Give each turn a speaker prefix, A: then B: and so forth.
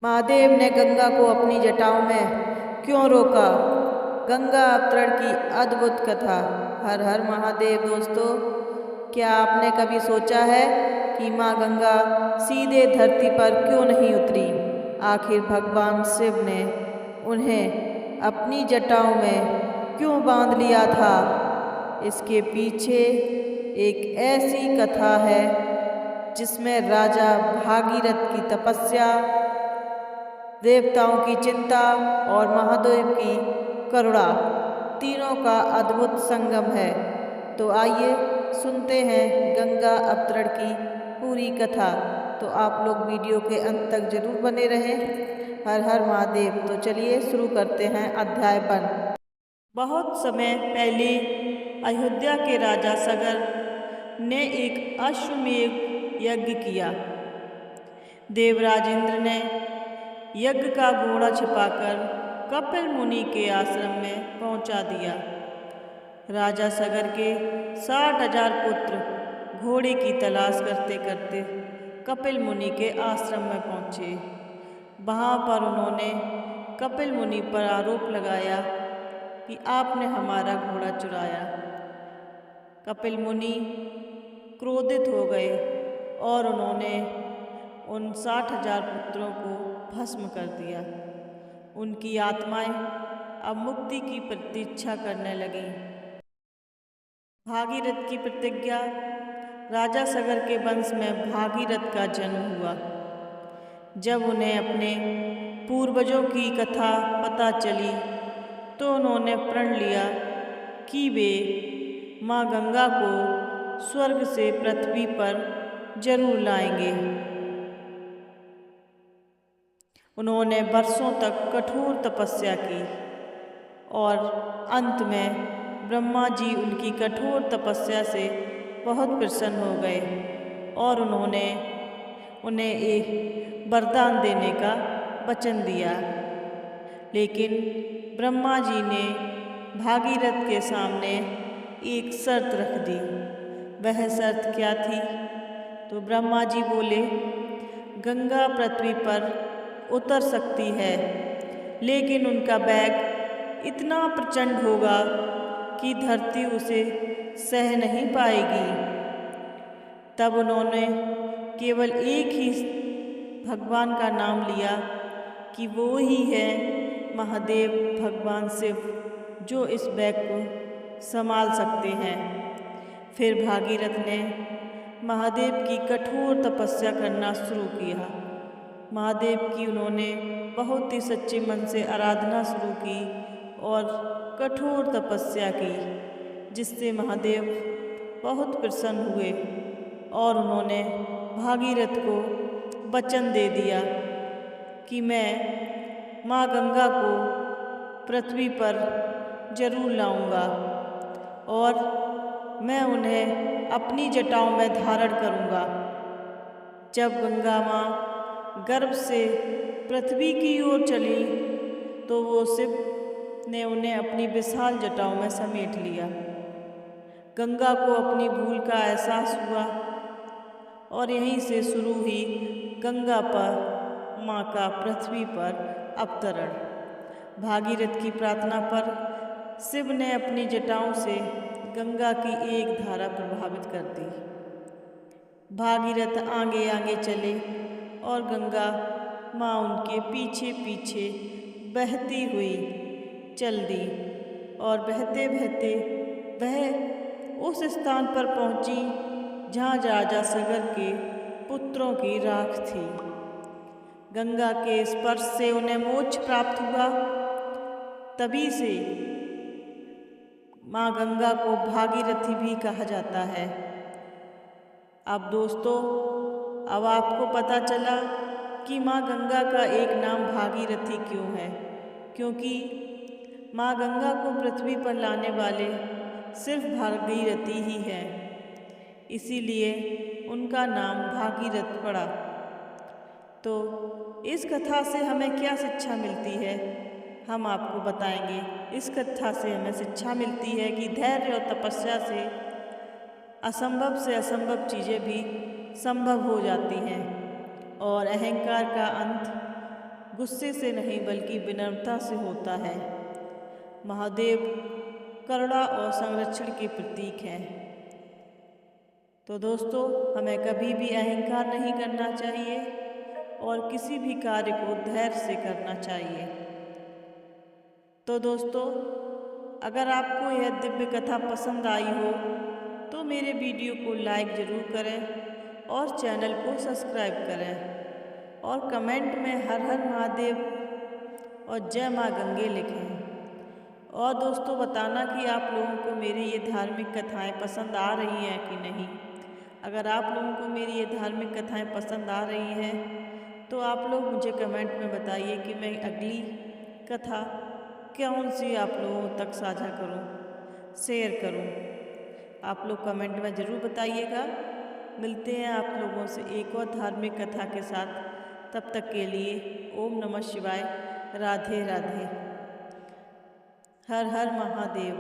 A: महादेव ने गंगा को अपनी जटाओं में क्यों रोका? गंगा अवतरण की अद्भुत कथा। हर हर महादेव। दोस्तों, क्या आपने कभी सोचा है कि माँ गंगा सीधे धरती पर क्यों नहीं उतरी? आखिर भगवान शिव ने उन्हें अपनी जटाओं में क्यों बांध लिया था? इसके पीछे एक ऐसी कथा है जिसमें राजा भागीरथ की तपस्या, देवताओं की चिंता और महादेव की करुणा तीनों का अद्भुत संगम है। तो आइए सुनते हैं गंगा अवतरण की पूरी कथा। तो आप लोग वीडियो के अंत तक जरूर बने रहें। हर हर महादेव। तो चलिए शुरू करते हैं अध्याय 1। बहुत समय पहले अयोध्या के राजा सगर ने एक अश्वमेध यज्ञ किया। देवराज इंद्र ने यज्ञ का घोड़ा छिपाकर कपिल मुनि के आश्रम में पहुंचा दिया। राजा सगर के 60,000 पुत्र घोड़े की तलाश करते करते कपिल मुनि के आश्रम में पहुंचे। वहां पर उन्होंने कपिल मुनि पर आरोप लगाया कि आपने हमारा घोड़ा चुराया। कपिल मुनि क्रोधित हो गए और उन्होंने उन 60,000 पुत्रों को भस्म कर दिया। उनकी आत्माएं अब मुक्ति की प्रतीक्षा करने लगीं। भागीरथ की प्रतिज्ञा। राजा सगर के वंश में भागीरथ का जन्म हुआ। जब उन्हें अपने पूर्वजों की कथा पता चली तो उन्होंने प्रण लिया कि वे माँ गंगा को स्वर्ग से पृथ्वी पर जरूर लाएंगे। उन्होंने वर्षों तक कठोर तपस्या की और अंत में ब्रह्मा जी उनकी कठोर तपस्या से बहुत प्रसन्न हो गए और उन्होंने उन्हें एक वरदान देने का वचन दिया। लेकिन ब्रह्मा जी ने भागीरथ के सामने एक शर्त रख दी। वह शर्त क्या थी? तो ब्रह्मा जी बोले, गंगा पृथ्वी पर उतर सकती है, लेकिन उनका वेग इतना प्रचंड होगा कि धरती उसे सह नहीं पाएगी। तब उन्होंने केवल एक ही भगवान का नाम लिया कि वो ही है महादेव भगवान शिव, जो इस वेग को संभाल सकते हैं। फिर भागीरथ ने महादेव की कठोर तपस्या करना शुरू किया। महादेव की उन्होंने बहुत ही सच्चे मन से आराधना शुरू की और कठोर तपस्या की, जिससे महादेव बहुत प्रसन्न हुए और उन्होंने भागीरथ को वचन दे दिया कि मैं माँ गंगा को पृथ्वी पर जरूर लाऊंगा और मैं उन्हें अपनी जटाओं में धारण करूंगा। जब गंगा माँ गर्भ से पृथ्वी की ओर चली तो वो शिव ने उन्हें अपनी विशाल जटाओं में समेट लिया। गंगा को अपनी भूल का एहसास हुआ और यहीं से शुरू हुई गंगा पर माँ का पृथ्वी पर अवतरण। भागीरथ की प्रार्थना पर शिव ने अपनी जटाओं से गंगा की एक धारा प्रभावित कर दी। भागीरथ आगे आगे चले और गंगा माँ उनके पीछे पीछे बहती हुई चल दी और बहते बहते वह उस स्थान पर पहुँची जहाँ राजा सगर के पुत्रों की राख थी। गंगा के स्पर्श से उन्हें मोक्ष प्राप्त हुआ। तभी से माँ गंगा को भागीरथी भी कहा जाता है। अब दोस्तों, अब आपको पता चला कि माँ गंगा का एक नाम भागीरथी क्यों है। क्योंकि माँ गंगा को पृथ्वी पर लाने वाले सिर्फ भागीरथी ही हैं, इसीलिए उनका नाम भागीरथ पड़ा। तो इस कथा से हमें क्या शिक्षा मिलती है, हम आपको बताएंगे। इस कथा से हमें शिक्षा मिलती है कि धैर्य और तपस्या से असंभव चीज़ें भी संभव हो जाती हैं और अहंकार का अंत गुस्से से नहीं बल्कि विनम्रता से होता है। महादेव करुणा और संरक्षण के प्रतीक हैं। तो दोस्तों, हमें कभी भी अहंकार नहीं करना चाहिए और किसी भी कार्य को धैर्य से करना चाहिए। तो दोस्तों, अगर आपको यह दिव्य कथा पसंद आई हो तो मेरे वीडियो को लाइक ज़रूर करें और चैनल को सब्सक्राइब करें और कमेंट में हर हर महादेव और जय माँ गंगे लिखें। और दोस्तों, बताना कि आप लोगों को मेरी ये धार्मिक कथाएं पसंद आ रही हैं कि नहीं। अगर आप लोगों को मेरी ये धार्मिक कथाएं पसंद आ रही हैं तो आप लोग मुझे कमेंट में बताइए कि मैं अगली कथा कौन सी आप लोगों तक साझा करूं, शेयर करूं। आप लोग कमेंट में ज़रूर बताइएगा। मिलते हैं आप लोगों से एक और धार्मिक कथा के साथ। तब तक के लिए ओम नमः शिवाय, राधे राधे, हर हर महादेव।